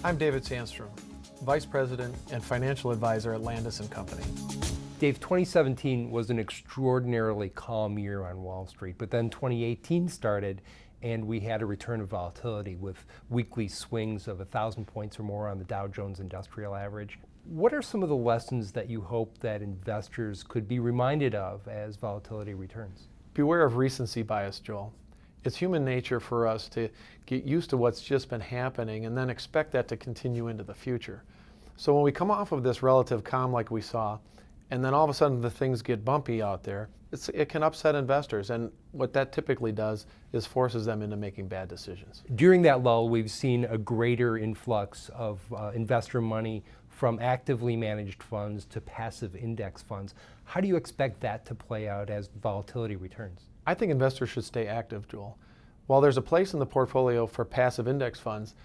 I'm David Sandstrom, Vice President and Financial Advisor at Landaas Company. Dave, 2017 was an extraordinarily calm year on Wall Street, but then 2018 started and we had a return of volatility with weekly swings of 1,000 points or more on the Dow Jones Industrial Average. What are some of the lessons that you hope that investors could be reminded of as volatility returns? Beware of recency bias, Joel. It's human nature for us to get used to what's just been happening and then expect that to continue into the future. So when we come off of this relative calm like we saw, and then all of a sudden the things get bumpy out there, it can upset investors, and what that typically does is forces them into making bad decisions. During that lull, we've seen a greater influx of investor money from actively managed funds to passive index funds. How do you expect that to play out as volatility returns? I think investors should stay active, Joel. While there's a place in the portfolio for passive index funds,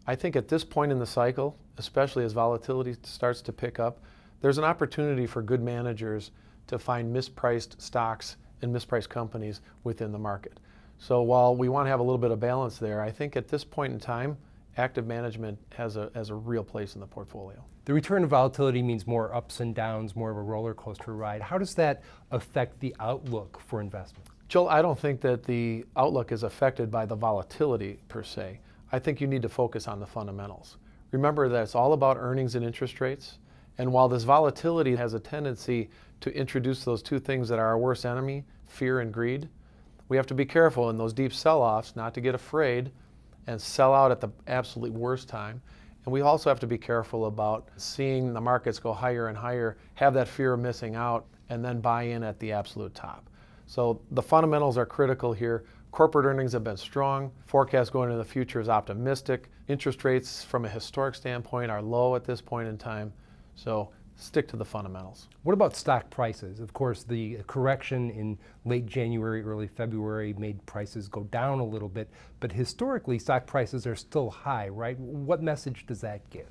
I think at this point in the cycle, especially as volatility starts to pick up, there's an opportunity for good managers to find mispriced stocks and mispriced companies within the market. So while we want to have a little bit of balance there, I think at this point in time, active management has a real place in the portfolio. The return of volatility means more ups and downs, more of a roller coaster ride. How does that affect the outlook for investment? Joel, I don't think that the outlook is affected by the volatility per se. I think you need to focus on the fundamentals. Remember that it's all about earnings and interest rates. And while this volatility has a tendency to introduce those two things that are our worst enemy, fear and greed, we have to be careful in those deep sell-offs not to get afraid and sell out at the absolute worst time. And we also have to be careful about seeing the markets go higher and higher, have that fear of missing out, and then buy in at the absolute top. So the fundamentals are critical here. Corporate earnings have been strong. Forecast going into the future is optimistic. Interest rates from a historic standpoint are low at this point in time. So stick to the fundamentals. What about stock prices? Of course, the correction in late January, early February made prices go down a little bit, but historically stock prices are still high, right? What message does that give?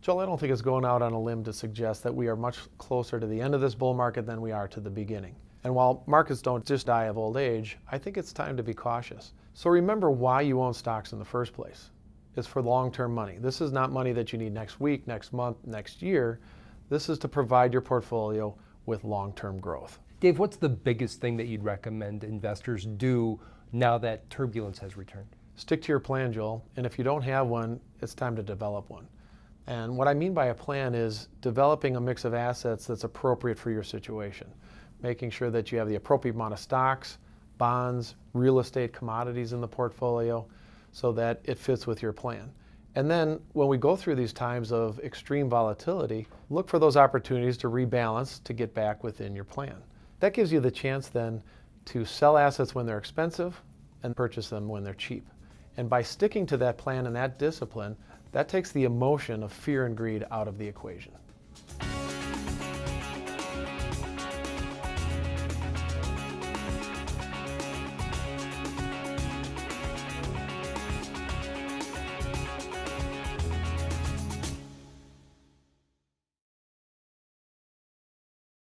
Joel, I don't think it's going out on a limb to suggest that we are much closer to the end of this bull market than we are to the beginning. And while markets don't just die of old age, I think it's time to be cautious. So remember why you own stocks in the first place. It's for long-term money. This is not money that you need next week, next month, next year. This is to provide your portfolio with long-term growth. Dave, what's the biggest thing that you'd recommend investors do now that turbulence has returned? Stick to your plan, Joel. And if you don't have one, it's time to develop one. And what I mean by a plan is developing a mix of assets that's appropriate for your situation. Making sure that you have the appropriate amount of stocks, bonds, real estate, commodities in the portfolio so that it fits with your plan. And then when we go through these times of extreme volatility, look for those opportunities to rebalance to get back within your plan. That gives you the chance then to sell assets when they're expensive and purchase them when they're cheap. And by sticking to that plan and that discipline, that takes the emotion of fear and greed out of the equation.